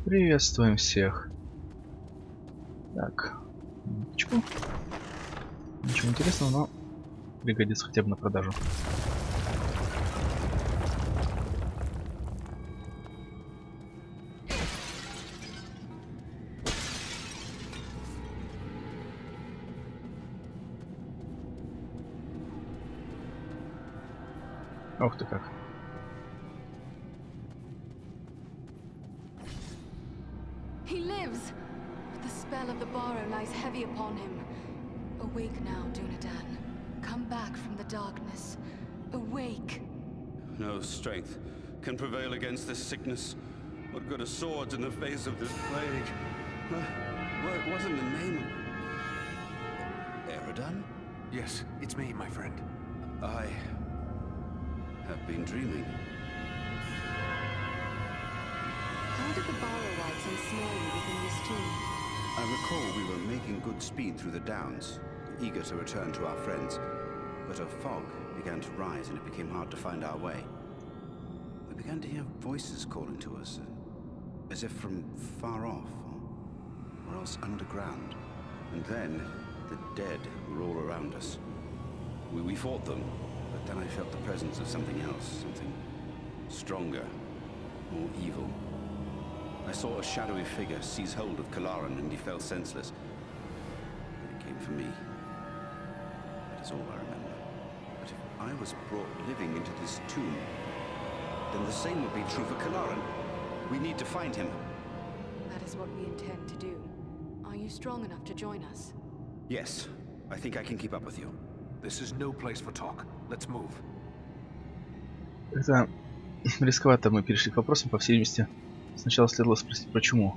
Приветствуем всех. Так, минуточку. Ничего интересного, но пригодится хотя бы на продажу. Ух ты как. He lives! But the spell of the borrow lies heavy upon him. Awake now, Dunedain. Come back from the darkness. Awake! No strength can prevail against this sickness. What good are swords in the face of this plague? What wasn't the name of... Eridan? Yes, it's me, my friend. I have been dreaming. How did the Borrowites ensnare you within this tomb? I recall we were making good speed through the downs, eager to return to our friends. But a fog began to rise and it became hard to find our way. We began to hear voices calling to us, as if from far off, or else underground. And then, the dead were all around us. We fought them, but then I felt the presence of something else, something stronger, more evil. I saw a shadowy figure seize hold of Kalaran and he fell senseless. It came for me. That is all I remember. But if I was brought living into this tomb, then the same would be true for Kalaran. We need to find him. That is what we intend to do. Are you strong enough to join us? Yes, I think I can keep up with you. This is no place for talk. Let's move. Это рисковато мы перешли к вопросам, по всей видимости. Сначала следовало спросить, почему.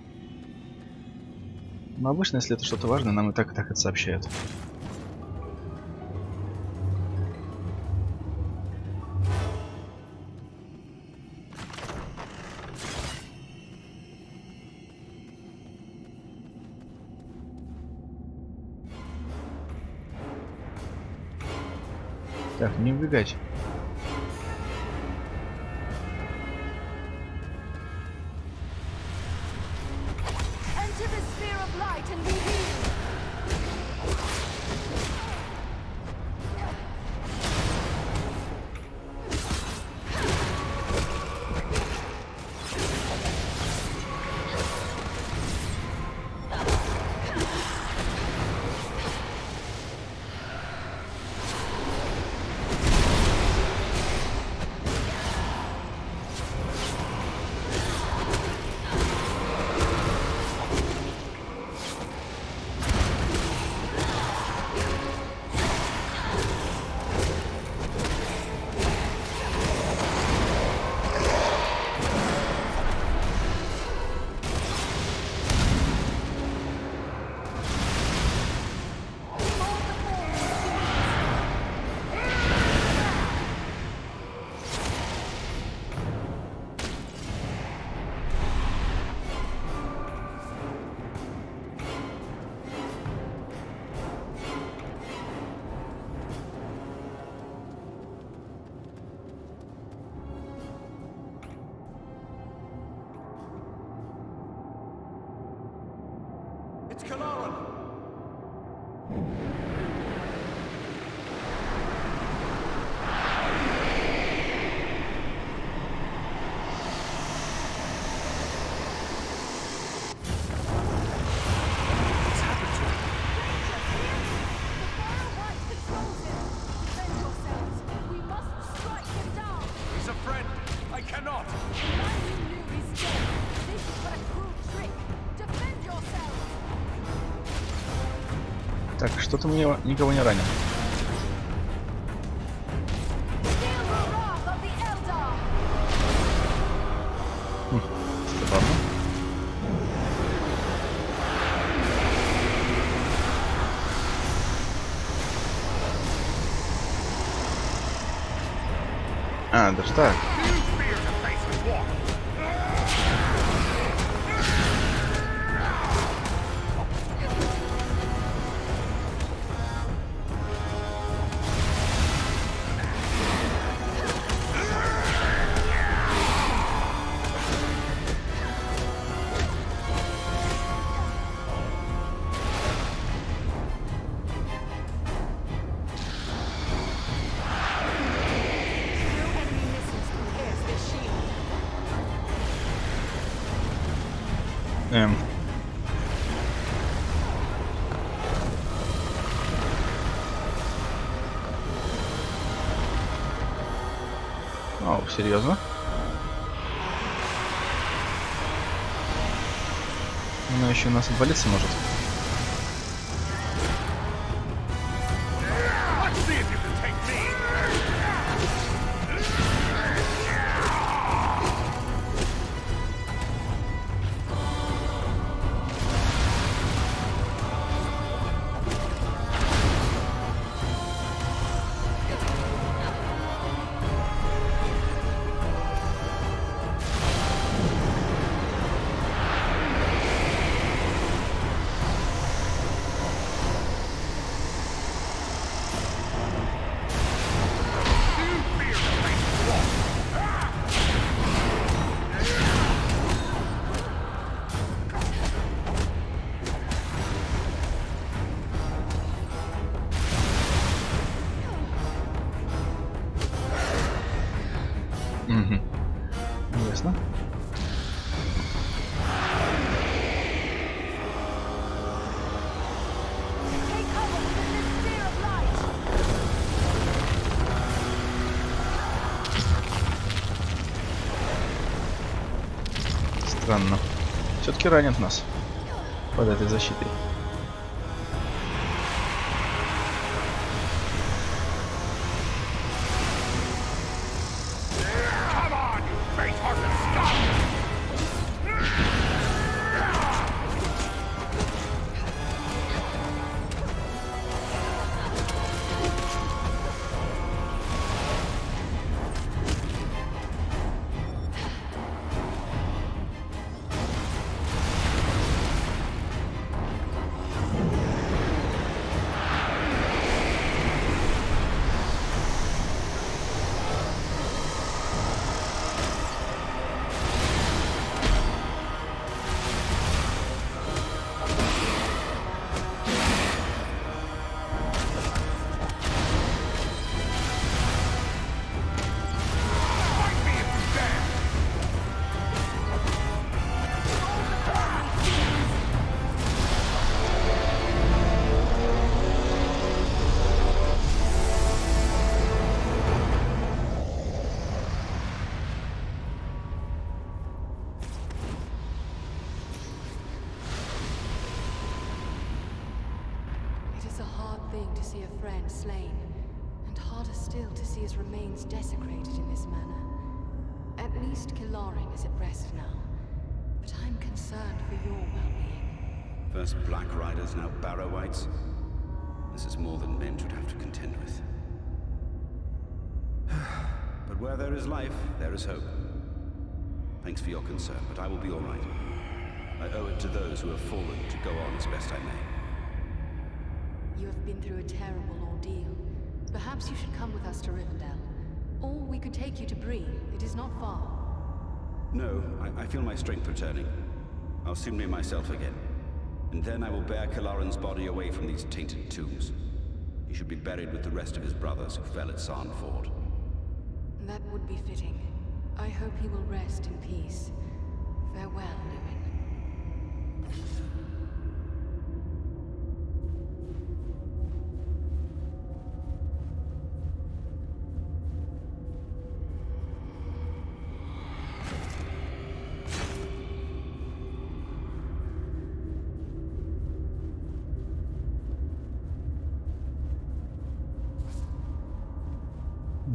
Но обычно, если это что-то важное, нам и так это сообщают. Так, не убегать. Enter the sphere of light and be healed! It's Kalaran! What's happened to him? The Borrowite controls him! Defend yourselves! We must strike him down! He's a friend! I cannot! The man you knew is dead! This is but a cruel trick! Defend yourselves! Так, что-то мне никого не ранил. Feel the wrath of the Eldar! Забавно. А, даже так. О, серьезно? Она еще у нас отвалиться может. Let's see if you can take me. Угу. Ясно. Take cover within this sphere of light. Странно. Все-таки ранят нас под этой защитой. Come on, you faint-hearted scum! Fight me if you dare! It is a hard thing to see a friend slain, and harder still to see his remains desecrated in this manner. At least Kilaring is at rest now, but I'm concerned for your well-being. First Black Riders, now Barrow-wites. This is more than men should have to contend with. But where there is life, there is hope. Thanks for your concern, but I will be all right. I owe it to those who have fallen to go on as best I may. You have been through a terrible ordeal. Perhaps you should come with us to Ривенделл. Or we could take you to Bree. It is not far. No, I feel my strength returning. I'll soon be myself again. And then I will bear Kilaran's body away from these tainted tombs. He should be buried with the rest of his brothers who fell at Sarn Ford. That would be fitting. I hope he will rest in peace. Farewell, Lewin.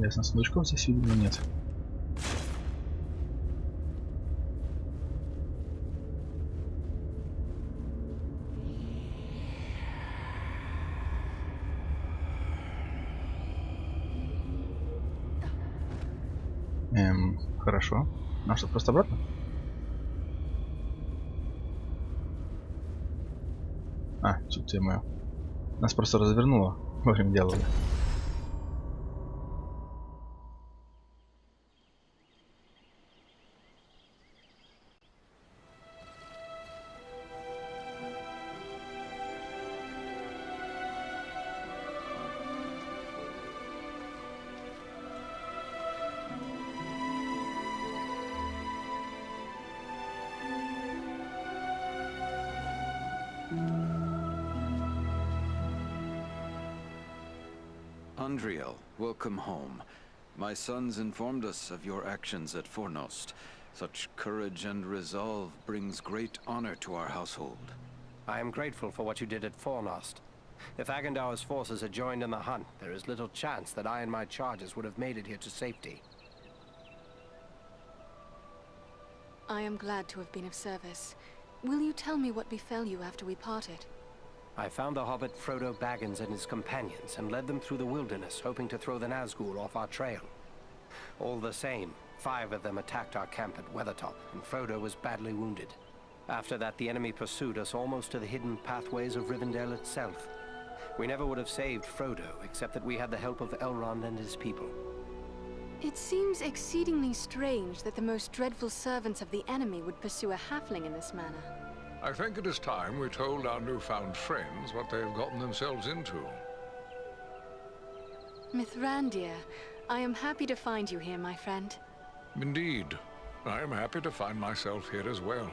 Ясно, сундучков здесь, видимо, нет. Хорошо. Нам что, просто обратно? А, тут я мою. Нас просто развернуло во время диалога. Ривенделл, welcome home. My sons informed us of your actions at Fornost. Such courage and resolve brings great honor to our household. I am grateful for what you did at Fornost. If Agendaur's forces had joined in the hunt, there is little chance that I and my charges would have made it here to safety. I am glad to have been of service. Will you tell me what befell you after we parted? I found the hobbit Frodo Baggins and his companions and led them through the wilderness, hoping to throw the Nazgul off our trail. All the same, 5 of them attacked our camp at Weathertop, and Frodo was badly wounded. After that, the enemy pursued us almost to the hidden pathways of Ривенделл itself. We never would have saved Frodo, except that we had the help of Elrond and his people. It seems exceedingly strange that the most dreadful servants of the enemy would pursue a halfling in this manner. I think it is time we told our newfound friends what they have gotten themselves into. Mithrandir, I am happy to find you here, my friend. Indeed, I am happy to find myself here as well.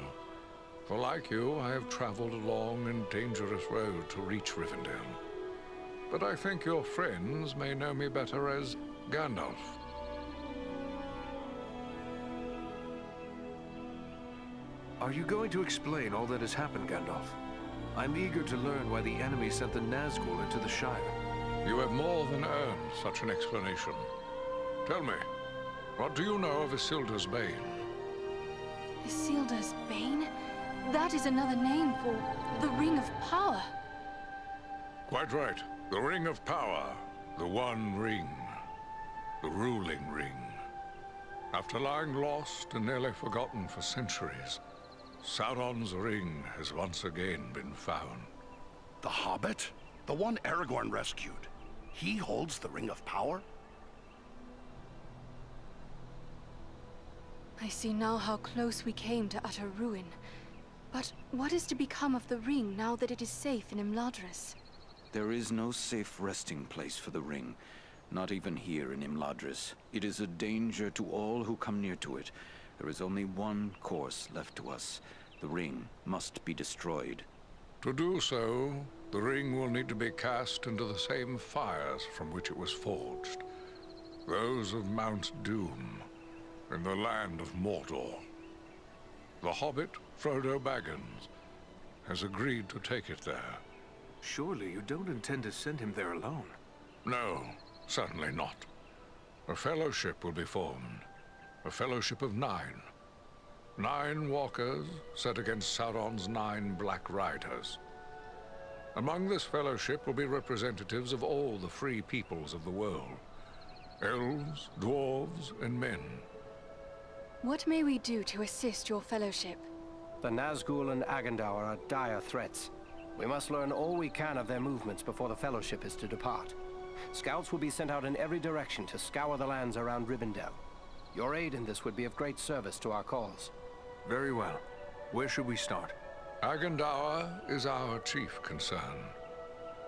For like you, I have traveled a long and dangerous road to reach Ривенделл. But I think your friends may know me better as Gandalf. Are you going to explain all that has happened, Gandalf? I'm eager to learn why the enemy sent the Nazgul into the Shire. You have more than earned such an explanation. Tell me, what do you know of Isildur's Bane? Isildur's Bane? That is another name for the Ring of Power. Quite right. The Ring of Power. The One Ring. The ruling ring. After lying lost and nearly forgotten for centuries, Sauron's ring has once again been found. The Hobbit? The one Aragorn rescued. He holds the Ring of Power? I see now how close we came to utter ruin. But what is to become of the ring now that it is safe in Imladris? There is no safe resting place for the ring, not even here in Imladris. It is a danger to all who come near to it. There is only one course left to us. The ring must be destroyed. To do so, the ring will need to be cast into the same fires from which it was forged. Those of Mount Doom, in the land of Mordor. The hobbit, Frodo Baggins, has agreed to take it there. Surely you don't intend to send him there alone? No, certainly not. A fellowship will be formed. A fellowship of 9. 9 walkers set against Sauron's 9 Black Riders. Among this fellowship will be representatives of all the free peoples of the world. Elves, dwarves, and men. What may we do to assist your fellowship? The Nazgul and Agendaur are dire threats. We must learn all we can of their movements before the Fellowship is to depart. Scouts will be sent out in every direction to scour the lands around Ривенделл. Your aid in this would be of great service to our cause. Very well. Where should we start? Agendaur is our chief concern.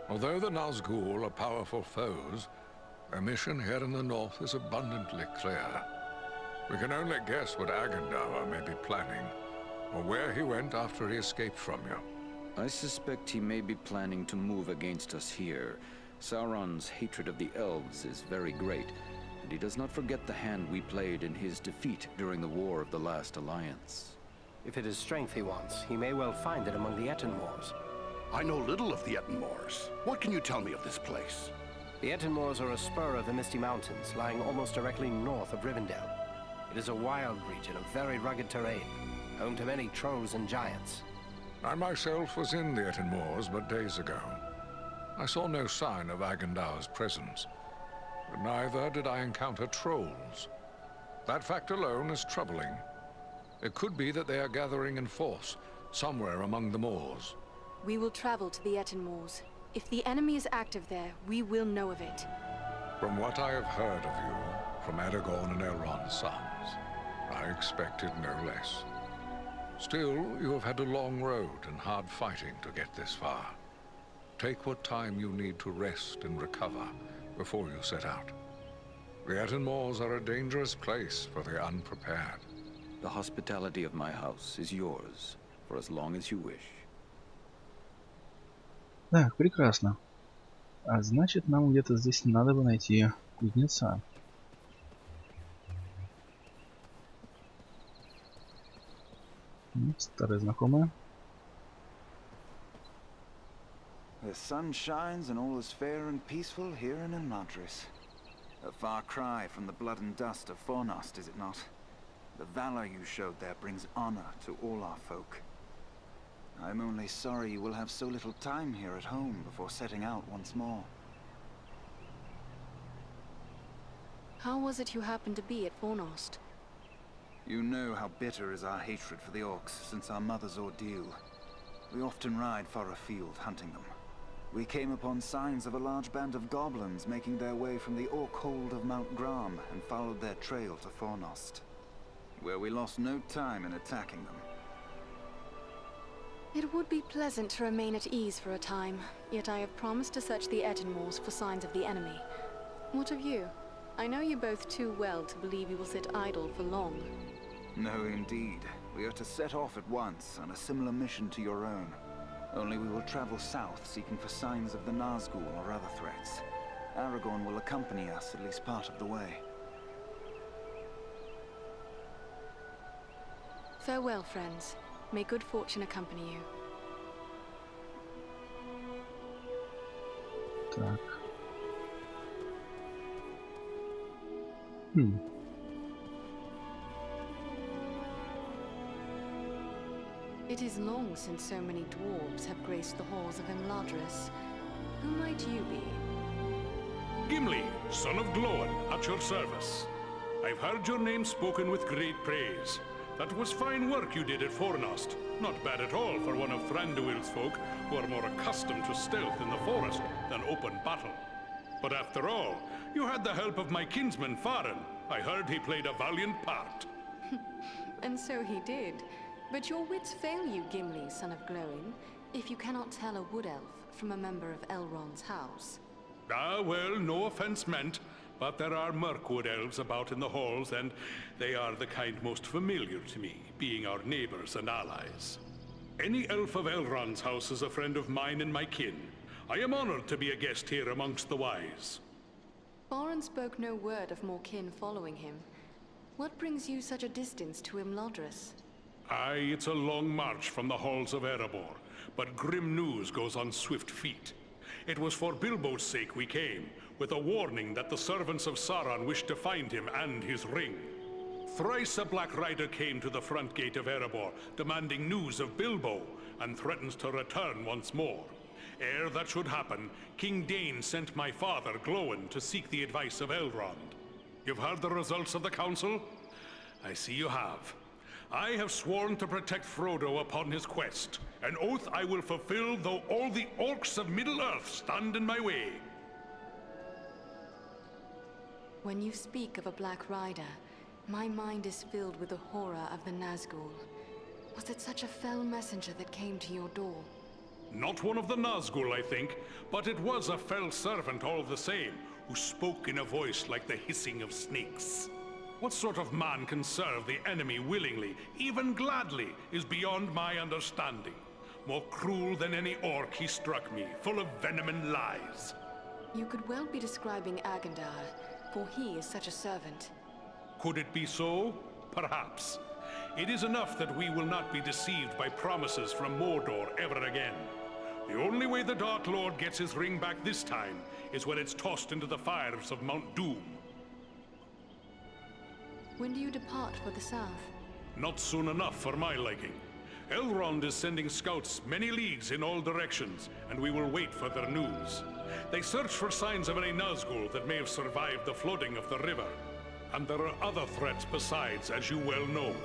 Although the Nazgul are powerful foes, their mission here in the north is abundantly clear. We can only guess what Agendaur may be planning, or where he went after he escaped from you. I suspect he may be planning to move against us here. Sauron's hatred of the elves is very great, and he does not forget the hand we played in his defeat during the War of the Last Alliance. If it is strength he wants, he may well find it among the Etenmoors. I know little of the Etenmoors. What can you tell me of this place? The Etenmoors are a spur of the Misty Mountains, lying almost directly north of Ривенделл. It is a wild region of very rugged terrain, home to many trolls and giants. I myself was in the Etenmoors but days ago. I saw no sign of Agendaur's presence, but neither did I encounter trolls. That fact alone is troubling. It could be that they are gathering in force, somewhere among the moors. We will travel to the Etenmoors. If the enemy is active there, we will know of it. From what I have heard of you, from Aragorn and Elrond's sons, I expected no less. Still, you have had a long road and hard fighting to get this far. Take what time you need to rest and recover before you set out. The Etenmoors are a dangerous place for the unprepared. The hospitality of my house is yours, for as long as you wish. Так, прекрасно. А значит, нам где-то здесь надо бы найти кузнеца. Старая знакомая. The sun shines and all is fair and peaceful here in Imladris. A far cry from the blood and dust of Fornost, is it not? The valor you showed there brings honor to all our folk. I'm only sorry you will have so little time here at home before setting out once more. How was it you happened to be at Fornost? You know how bitter is our hatred for the orcs since our mother's ordeal. We often ride far afield hunting them. We came upon signs of a large band of goblins making their way from the orc hold of Mount Gram and followed their trail to Fornost, where we lost no time in attacking them. It would be pleasant to remain at ease for a time, yet I have promised to search the Etenmoors for signs of the enemy. What of you? I know you both too well to believe you will sit idle for long. No, indeed. We are to set off at once on a similar mission to your own. Only we will travel south, seeking for signs of the Nazgul or other threats. Aragorn will accompany us at least part of the way. Farewell, friends. May good fortune accompany you. Так. It is long since so many dwarves have graced the halls of Imladris. Who might you be? Gimli, son of Glóin, at your service. I've heard your name spoken with great praise. That was fine work you did at Fornost. Not bad at all for one of Thranduil's folk, who are more accustomed to stealth in the forest than open battle. But after all, you had the help of my kinsman Farin. I heard he played a valiant part. And so he did. But your wits fail you, Gimli, son of Glóin, if you cannot tell a wood elf from a member of Elrond's house. Ah, well, no offense meant, but there are Mirkwood elves about in the halls, and they are the kind most familiar to me, being our neighbors and allies. Any elf of Elrond's house is a friend of mine and my kin. I am honored to be a guest here amongst the wise. Farin spoke no word of more kin following him. What brings you such a distance to Imladris? Aye, it's a long march from the halls of Erebor, but grim news goes on swift feet. It was for Bilbo's sake we came, with a warning that the servants of Sauron wished to find him and his ring. Thrice a Black Rider came to the front gate of Erebor, demanding news of Bilbo, and threatens to return once more. Ere that should happen, King Dain sent my father, Glóin, to seek the advice of Elrond. You've heard the results of the council? I see you have. I have sworn to protect Frodo upon his quest, an oath I will fulfill though all the orcs of Middle-earth stand in my way. When you speak of a Black Rider, my mind is filled with the horror of the Nazgul. Was it such a fell messenger that came to your door? Not one of the Nazgul, I think, but it was a fell servant all the same, who spoke in a voice like the hissing of snakes. What sort of man can serve the enemy willingly, even gladly, is beyond my understanding. More cruel than any orc he struck me, full of venom and lies. You could well be describing Agandar, for he is such a servant. Could it be so? Perhaps. It is enough that we will not be deceived by promises from Mordor ever again. The only way the Dark Lord gets his ring back this time is when it's tossed into the fires of Mount Doom. When do you depart for the south? Not soon enough for my liking. Elrond is sending scouts many leagues in all directions, and we will wait for their news. They search for signs of any Nazgul that may have survived the flooding of the river. And there are other threats besides, as you well know.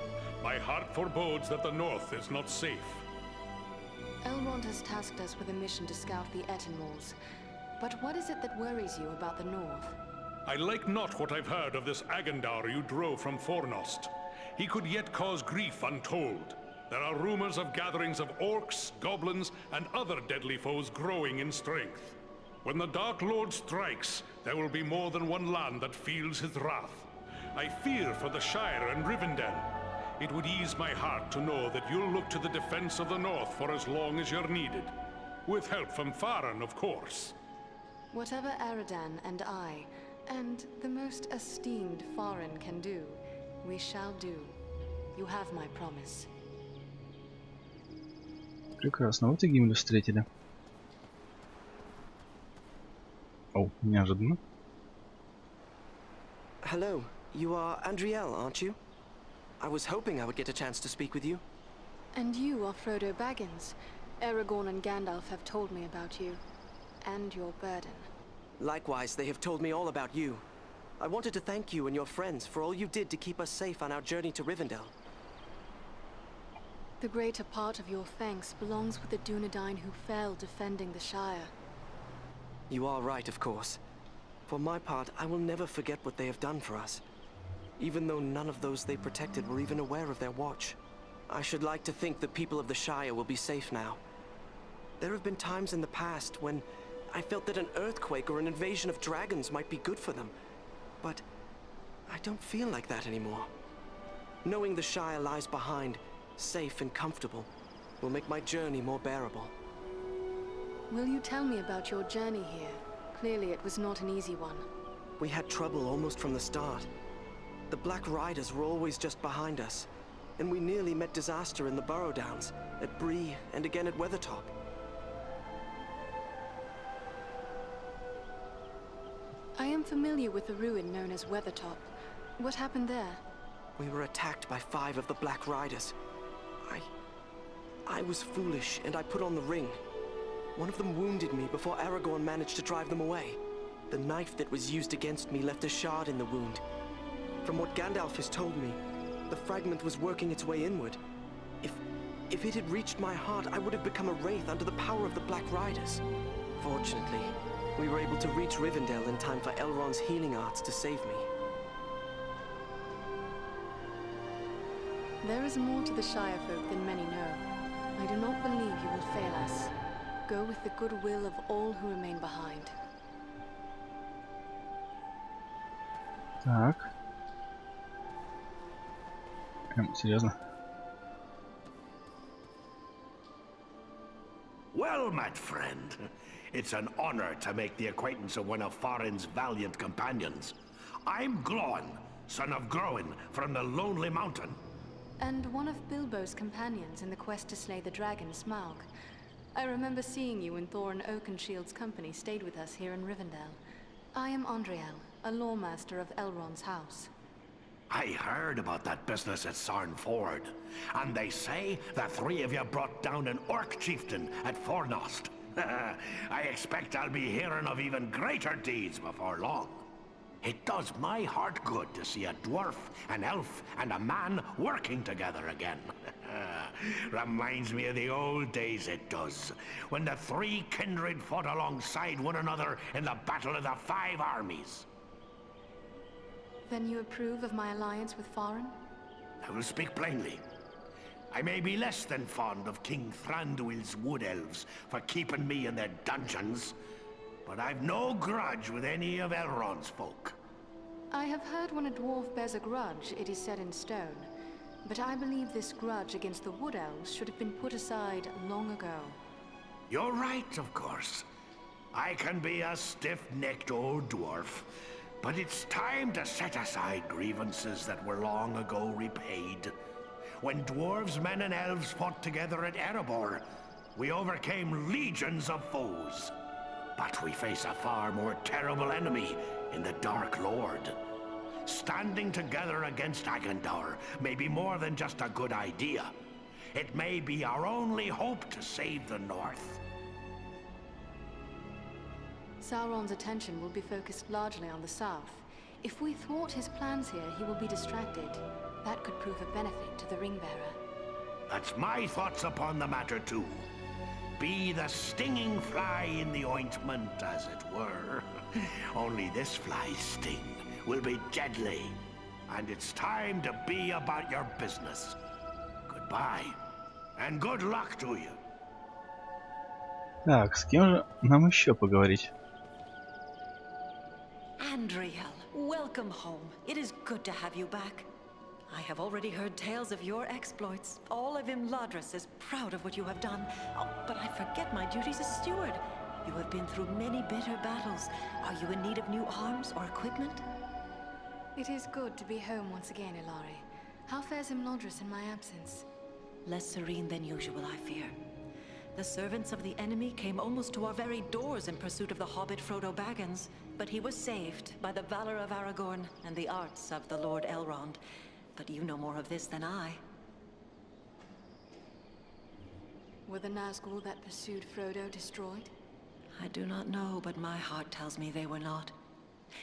My heart forebodes that the north is not safe. Elrond has tasked us with a mission to scout the Etenmoors. But what is it that worries you about the north? I like not what I've heard of this Agandar you drove from Fornost. He could yet cause grief untold. There are rumors of gatherings of orcs, goblins, and other deadly foes growing in strength. When the Dark Lord strikes, there will be more than one land that feels his wrath. I fear for the Shire and Ривенделл. It would ease my heart to know that you'll look to the defense of the North for as long as you're needed. With help from Farin, of course. Whatever Eridan and I, and the most esteemed foreign can do, we shall do. You have my promise. Прекрасно, вот и Гимлю встретили. О, неожиданно. Hello, you are Andriel, aren't you? I was hoping I would get a chance to speak with you. And you are Frodo Baggins. Aragorn and Gandalf have told me about you. And your burden. Likewise, they have told me all about you. I wanted to thank you and your friends for all you did to keep us safe on our journey to Ривенделл. The greater part of your thanks belongs with the Dunedain who fell defending the Shire. You are right, of course. For my part, I will never forget what they have done for us. Even though none of those they protected were even aware of their watch. I should like to think the people of the Shire will be safe now. There have been times in the past when I felt that an earthquake or an invasion of dragons might be good for them. But I don't feel like that anymore. Knowing the Shire lies behind, safe and comfortable, will make my journey more bearable. Will you tell me about your journey here? Clearly it was not an easy one. We had trouble almost from the start. The Black Riders were always just behind us, and we nearly met disaster in the Burrow Downs, at Bree, and again at Weathertop. I am familiar with the ruin known as Weathertop. What happened there? We were attacked by 5 of the Black Riders. I was foolish, and I put on the ring. One of them wounded me before Aragorn managed to drive them away. The knife that was used against me left a shard in the wound. From what Gandalf has told me, the fragment was working its way inward. If it had reached my heart, I would have become a wraith under the power of the Black Riders. Fortunately, we were able to reach Ривенделл in time for Elrond's healing arts to save me. There is more to the Shire folk than many know. I do not believe you will fail us. Go with the goodwill of all who remain behind. Так. Серьезно? Well met, friend. It's an honor to make the acquaintance of one of Farin's valiant companions. I'm Glóin, son of Groin, from the Lonely Mountain. And one of Bilbo's companions in the quest to slay the dragon, Smaug. I remember seeing you when Thorin Oakenshield's company stayed with us here in Ривенделл. I am Andriel, a lawmaster of Elrond's house. I heard about that business at Sarn Ford, and they say the 3 of you brought down an orc chieftain at Fornost. I expect I'll be hearing of even greater deeds before long. It does my heart good to see a dwarf, an elf, and a man working together again. Reminds me of the old days, it does, when the 3 kindred fought alongside one another in the Battle of the 5 Armies. Then you approve of my alliance with Farin? I will speak plainly. I may be less than fond of King Thranduil's wood elves for keeping me in their dungeons, but I've no grudge with any of Elrond's folk. I have heard when a dwarf bears a grudge, it is set in stone. But I believe this grudge against the wood elves should have been put aside long ago. You're right, of course. I can be a stiff-necked old dwarf, but it's time to set aside grievances that were long ago repaid. When dwarves, men, and elves fought together at Erebor, we overcame legions of foes. But we face a far more terrible enemy in the Dark Lord. Standing together against Agandaur may be more than just a good idea. It may be our only hope to save the North. Sauron's attention will be focused largely on the south. If we thwart his plans here, he will be distracted. That could prove a benefit to the Ringbearer. That's my thoughts upon the matter, too. Be the stinging fly in the ointment, as it were. Only this fly's sting will be deadly. And it's time to be about your business. Goodbye. And good luck to you. Так, с кем же нам еще поговорить? Andriel, welcome home. It is good to have you back. I have already heard tales of your exploits. All of Imladris is proud of what you have done. Oh, but I forget my duties as steward. You have been through many bitter battles. Are you in need of new arms or equipment? It is good to be home once again, Ilari. How fares Imladris in my absence? Less serene than usual, I fear. The servants of the enemy came almost to our very doors in pursuit of the hobbit Frodo Baggins, but he was saved by the valor of Aragorn and the arts of the Lord Elrond. But you know more of this than I. Were the Nazgul that pursued Frodo destroyed? I do not know, but my heart tells me they were not.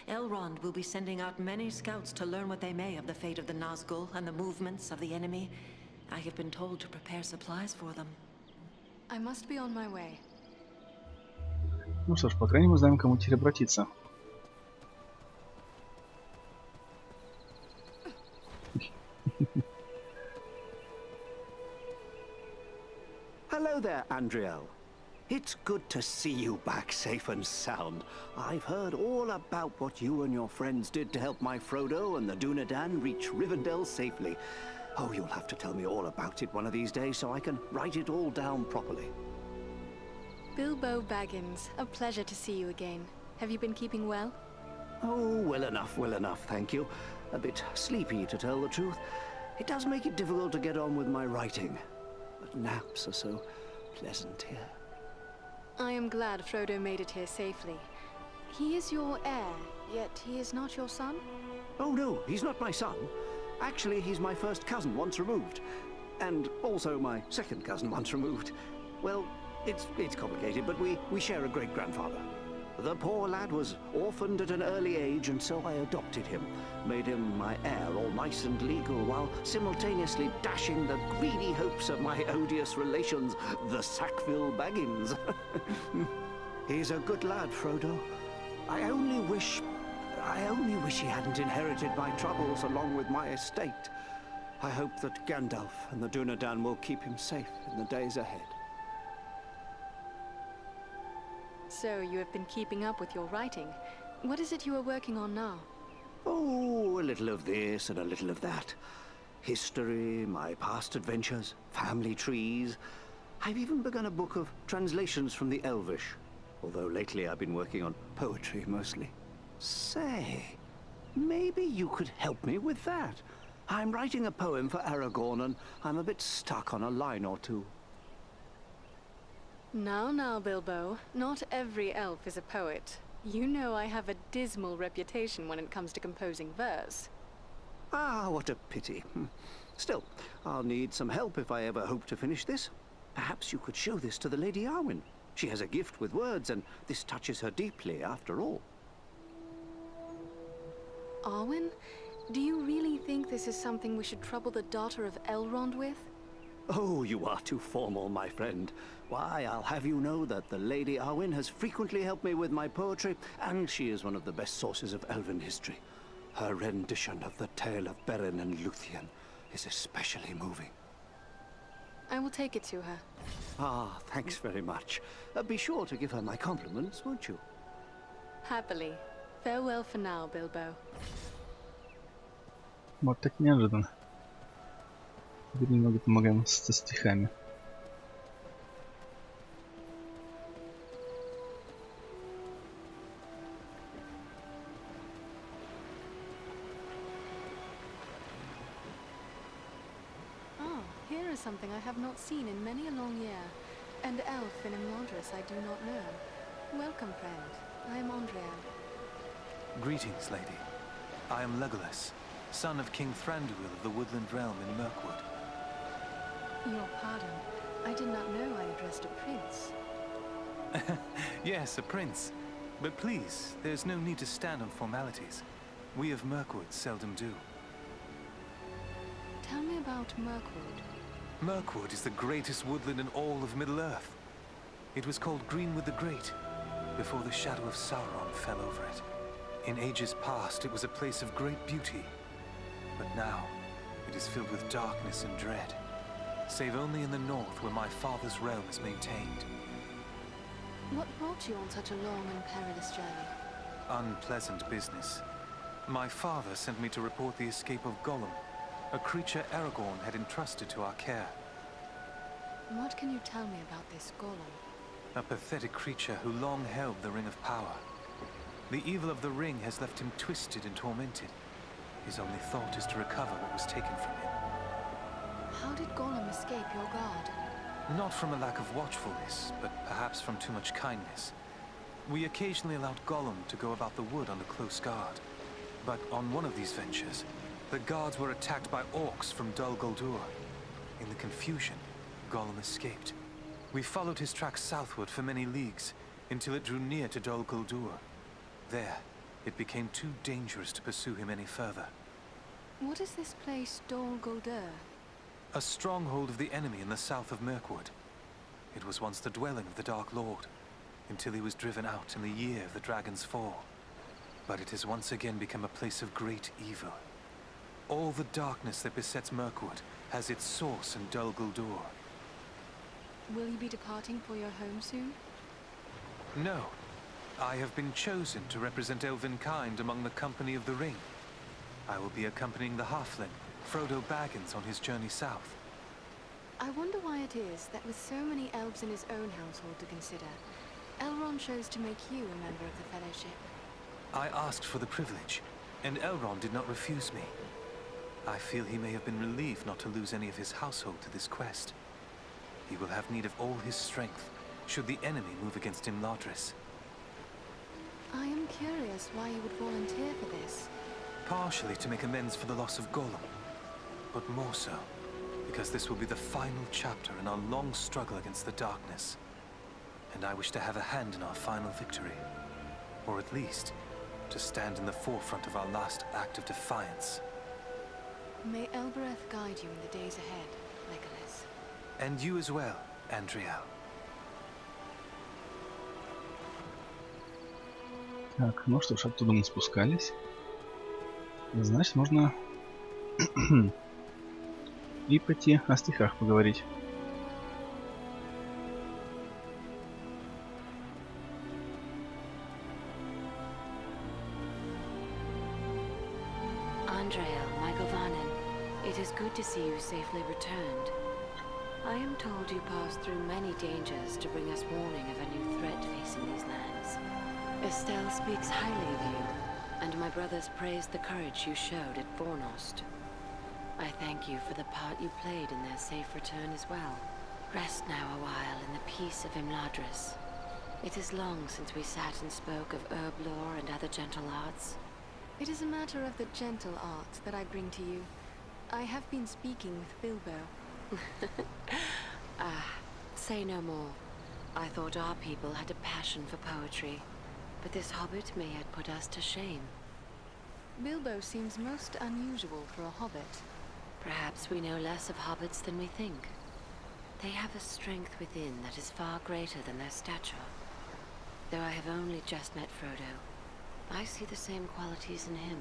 Elrond will be sending out many scouts to learn what they may of the fate of the Nazgul and the movements of the enemy. I have been told to prepare supplies for them. I must be on my way. Ну что ж, по крайней мере, знаем, к кому теперь обратиться. Hello there, Andriel. It's good to see you back safe and sound. I've heard all about what you and your friends did to help my Frodo and the Dunedain reach Ривенделл safely. Oh, you'll have to tell me all about it one of these days so I can write it all down properly. Bilbo Baggins, a pleasure to see you again. Have you been keeping well? Oh, well enough, thank you. A bit sleepy, to tell the truth. It does make it difficult to get on with my writing. But naps are so pleasant here. I am glad Frodo made it here safely. He is your heir, yet he is not your son? Oh no, he's not my son. Actually, he's my first cousin once removed. And also my second cousin once removed. Well, it's complicated, but we share a great-grandfather. The poor lad was orphaned at an early age, and so I adopted him. Made him my heir, all nice and legal, while simultaneously dashing the greedy hopes of my odious relations, the Sackville Baggins. He's a good lad, Frodo. I only wish he hadn't inherited my troubles along with my estate. I hope that Gandalf and the Dunedain will keep him safe in the days ahead. So you have been keeping up with your writing. What is it you are working on now? Oh, a little of this and a little of that. History, my past adventures, family trees. I've even begun a book of translations from the Elvish. Although lately I've been working on poetry mostly. Say, maybe you could help me with that. I'm writing a poem for Aragorn and I'm a bit stuck on a line or two. Now, Bilbo. Not every elf is a poet. You know I have a dismal reputation when it comes to composing verse. Ah, what a pity. Still, I'll need some help if I ever hope to finish this. Perhaps you could show this to the Lady Arwen. She has a gift with words, and this touches her deeply, after all. Arwen? Do you really think this is something we should trouble the daughter of Elrond with? Oh, you are too formal, my friend. Why, I'll have you know that the Lady Arwen has frequently helped me with my poetry, and she is one of the best sources of elven history. Her rendition of the tale of Beren and Luthien is especially moving. I will take it to her. Ah, thanks very much. Be sure to give her my compliments, won't you? Happily. Farewell for now, Bilbo. Вот так неожиданно. Теперь немного помогаем со стихами. Here is something I have not seen in many a long year. An elf in Imladris I do not know. Welcome, friend. I am Andriel. Greetings, lady. I am Legolas, son of King Thranduil of the Woodland Realm in Mirkwood. Your pardon. I did not know I addressed a prince. Yes, a prince. But please, there's no need to stand on formalities. We of Mirkwood seldom do. Tell me about Mirkwood. Mirkwood is the greatest woodland in all of Middle-earth. It was called Greenwood the Great, before the shadow of Sauron fell over it. In ages past, it was a place of great beauty. But now, it is filled with darkness and dread, save only in the north where my father's realm is maintained. What brought you on such a long and perilous journey? Unpleasant business. My father sent me to report the escape of Gollum, a creature Aragorn had entrusted to our care. What can you tell me about this Gollum? A pathetic creature who long held the Ring of Power. The evil of the ring has left him twisted and tormented. His only thought is to recover what was taken from him. How did Gollum escape your guard? Not from a lack of watchfulness, but perhaps from too much kindness. We occasionally allowed Gollum to go about the wood under close guard. But on one of these ventures, the guards were attacked by orcs from Dol Guldur. In the confusion, Gollum escaped. We followed his tracks southward for many leagues, until it drew near to Dol Guldur. There, it became too dangerous to pursue him any further. What is this place, Dol Guldur? A stronghold of the enemy in the south of Mirkwood. It was once the dwelling of the Dark Lord, until he was driven out in the year of the dragon's fall. But it has once again become a place of great evil. All the darkness that besets Mirkwood has its source in Dol Guldur. Will you be departing for your home soon? No. I have been chosen to represent Elvenkind among the Company of the Ring. I will be accompanying the halfling, Frodo Baggins, on his journey south. I wonder why it is that with so many elves in his own household to consider, Elrond chose to make you a member of the Fellowship. I asked for the privilege, and Elrond did not refuse me. I feel he may have been relieved not to lose any of his household to this quest. He will have need of all his strength, should the enemy move against Imladris. I am curious why you would volunteer for this. Partially to make amends for the loss of Gollum, but more so because this will be the final chapter in our long struggle against the darkness. And I wish to have a hand in our final victory. Or at least, to stand in the forefront of our last act of defiance. May Elbereth guide you in the days ahead, Legolas. And you as well, Andriel. Так, ну что ж, оттуда мы спускались. Значит, можно и пойти о стихах поговорить. Andriel, my Govanen, it is good to see you safely returned. I am told you passed through many dangers to bring us warning of a new threat facing these lands. Estelle speaks highly of you, and my brothers praise the courage you showed at Vornost. I thank you for the part you played in their safe return as well. Rest now a while in the peace of Imladris. It is long since we sat and spoke of herb lore and other gentle arts. It is a matter of the gentle arts that I bring to you. I have been speaking with Bilbo. Say no more. I thought our people had a passion for poetry, but this hobbit may yet put us to shame. Bilbo seems most unusual for a hobbit. Perhaps we know less of hobbits than we think. They have a strength within that is far greater than their stature. Though I have only just met Frodo, I see the same qualities in him.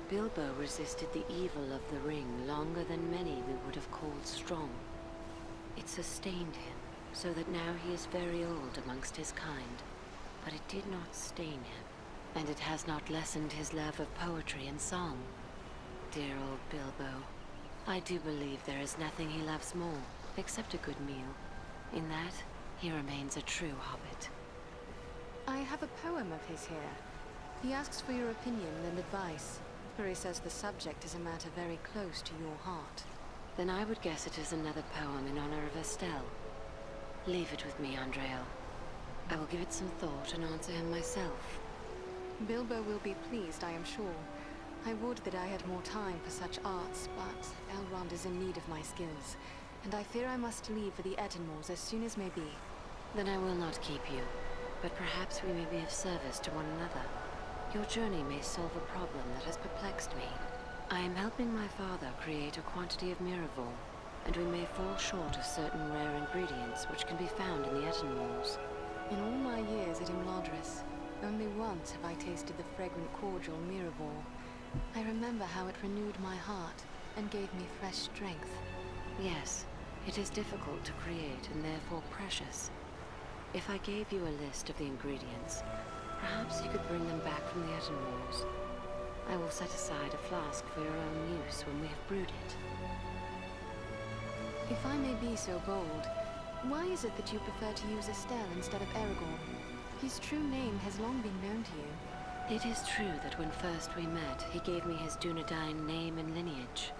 Bilbo resisted the evil of the ring longer than many we would have called strong. It sustained him, so that now he is very old amongst his kind. But it did not stain him, and it has not lessened his love of poetry and song. Dear old Bilbo. I do believe there is nothing he loves more, except a good meal. In that, he remains a true hobbit. I have a poem of his here. He asks for your opinion and advice, for he says the subject is a matter very close to your heart. Then I would guess it is another poem in honor of Estelle. Leave it with me, Andriel. I will give it some thought and answer him myself. Bilbo will be pleased, I am sure. I would that I had more time for such arts, but Elrond is in need of my skills, and I fear I must leave for the Etenmoors as soon as may be. Then I will not keep you, but perhaps we may be of service to one another. Your journey may solve a problem that has perplexed me. I am helping my father create a quantity of Miraval, and we may fall short of certain rare ingredients which can be found in the Etenmoors. In all my years at Imladris, only once have I tasted the fragrant cordial Miraval. I remember how it renewed my heart and gave me fresh strength. Yes, it is difficult to create and therefore precious. If I gave you a list of the ingredients, perhaps you could bring them back from the Etenmoors. I will set aside a flask for your own use when we have brewed it. If I may be so bold, Why is it that you prefer to use Estelle instead of Aragorn? His true name has long been known to you. It is true that when first we met, he gave me his Dunedain name and lineage.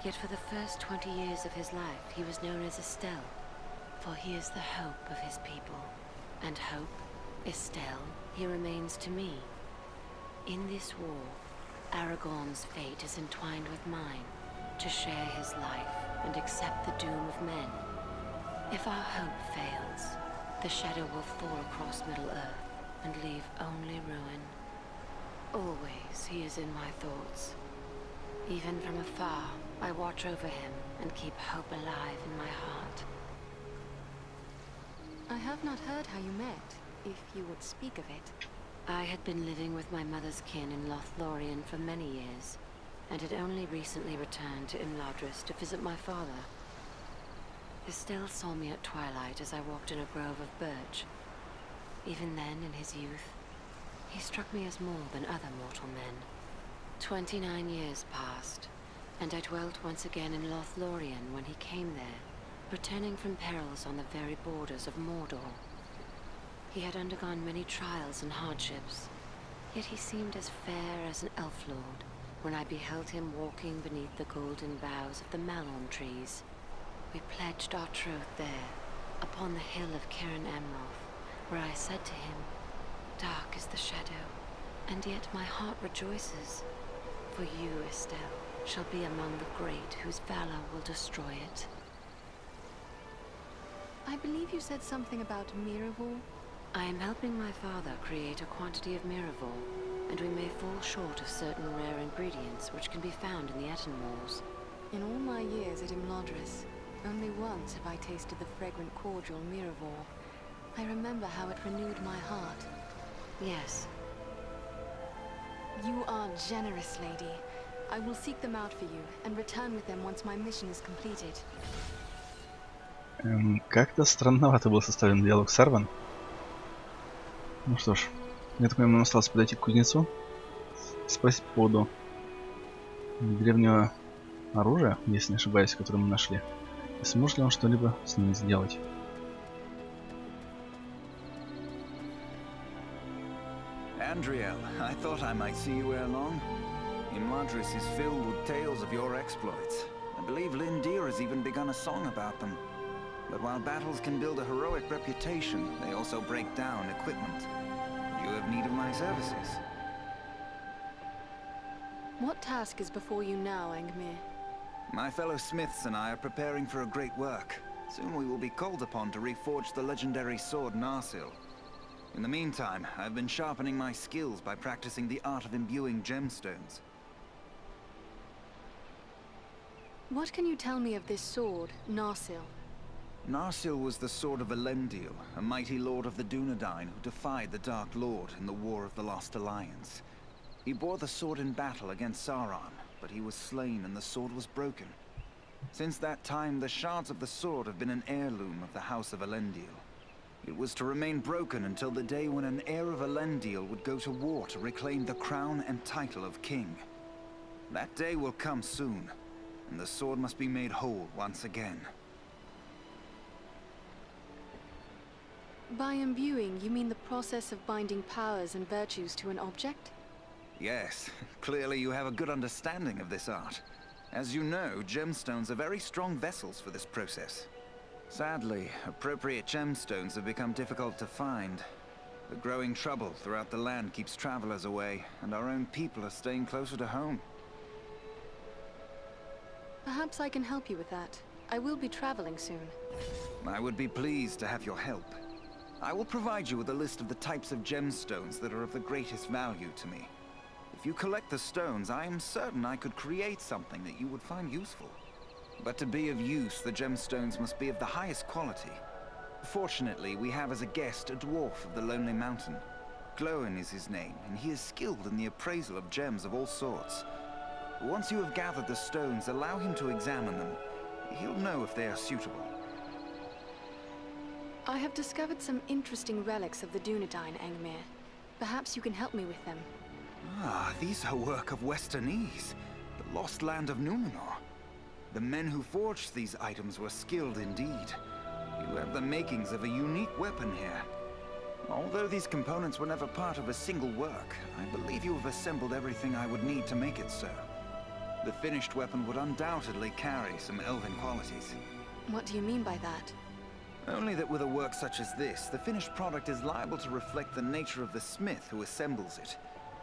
Yet for the first 20 years of his life, he was known as Estelle, for he is the hope of his people. And hope, Estelle, he remains to me. In this war, Aragorn's fate is entwined with mine, to share his life and accept the doom of men. If our hope fails, the shadow will fall across Middle-earth and leave only ruin. Always he is in my thoughts. Even from afar, I watch over him and keep hope alive in my heart. I have not heard how you met, if you would speak of it. I had been living with my mother's kin in Lothlorien for many years, and had only recently returned to Imladris to visit my father. Estelle saw me at twilight as I walked in a grove of birch. Even then, in his youth, he struck me as more than other mortal men. 29 years passed, and I dwelt once again in Lothlorien when he came there, returning from perils on the very borders of Mordor. He had undergone many trials and hardships, yet he seemed as fair as an elf lord when I beheld him walking beneath the golden boughs of the malorn trees. We pledged our troth there, upon the hill of Cairn Amroth, where I said to him, "Dark is the shadow, and yet my heart rejoices, for you, Estelle, shall be among the great whose valor will destroy it." I believe you said something about Miraval. I am helping my father create a quantity of Miraval, and we may fall short of certain rare ingredients which can be found in the Etenmoors. In all my years at Imladris, only once have I tasted the fragrant cordial Miraval. I remember how it renewed my heart. Yes. You are generous, lady. I will seek them out for you, and return with them once my mission is completed. Как-то странновато был составлен диалог с Арвен. Ну что ж, я так понимаю, нам осталось подойти к кузнецу, спросить по поводу древнего оружия, если не ошибаюсь, которое мы нашли. И сможет ли он что-либо с ним сделать? Andriel, I thought I might see you ere long. Imladris is filled with tales of your exploits. I believe Lindir has even begun a song about them. But while battles can build a heroic reputation, they also break down equipment. You have need of my services. What task is before you now, Angmir? My fellow smiths and I are preparing for a great work. Soon we will be called upon to reforge the legendary sword Narsil. In the meantime, I've been sharpening my skills by practicing the art of imbuing gemstones. What can you tell me of this sword, Narsil? Narsil was the sword of Rilvendelll, a mighty lord of the Dunedain who defied the Dark Lord in the War of the Lost Alliance. He bore the sword in battle against Sauron, but he was slain and the sword was broken. Since that time, the shards of the sword have been an heirloom of the House of Rilvendelll. It was to remain broken until the day when an heir of Rilvendelll would go to war to reclaim the crown and title of king. That day will come soon, and the sword must be made whole once again. By imbuing, you mean the process of binding powers and virtues to an object? Yes, clearly you have a good understanding of this art. As you know, gemstones are very strong vessels for this process. Sadly, appropriate gemstones have become difficult to find. The growing trouble throughout the land keeps travelers away, and our own people are staying closer to home. Perhaps I can help you with that. I will be traveling soon. I would be pleased to have your help. I will provide you with a list of the types of gemstones that are of the greatest value to me. If you collect the stones, I am certain I could create something that you would find useful. But to be of use, the gemstones must be of the highest quality. Fortunately, we have as a guest a dwarf of the Lonely Mountain. Glóin is his name, and he is skilled in the appraisal of gems of all sorts. Once you have gathered the stones, allow him to examine them. He'll know if they are suitable. I have discovered some interesting relics of the Dunedain, Angmir. Perhaps you can help me with them. Ah, these are work of Westernese, the lost land of Numenor. The men who forged these items were skilled indeed. You have the makings of a unique weapon here. Although these components were never part of a single work, I believe you have assembled everything I would need to make it so. The finished weapon would undoubtedly carry some elven qualities. What do you mean by that? Only that with a work such as this, the finished product is liable to reflect the nature of the smith who assembles it.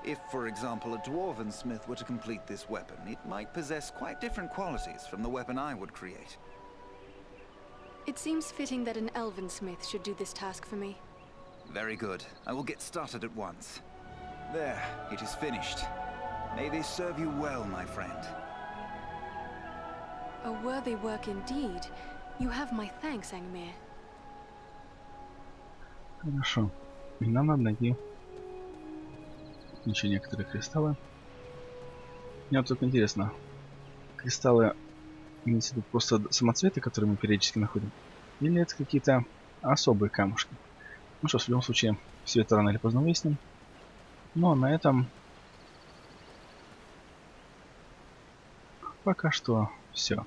If, for example, a dwarven smith were to complete this weapon, it might possess quite different qualities from the weapon I would create. It seems fitting that an elven smith should do this task for me. Very good. I will get started at once. There, it is finished. May this serve you well, my friend. A worthy work indeed. You have my thanks, Angmir. Хорошо. И нам надо найти еще некоторые кристаллы. Мне вот только интересно, кристаллы имеется в виду просто самоцветы, которые мы периодически находим, или это какие-то особые камушки? Ну что ж, в любом случае, все это рано или поздно выясним. Но на этом пока что все.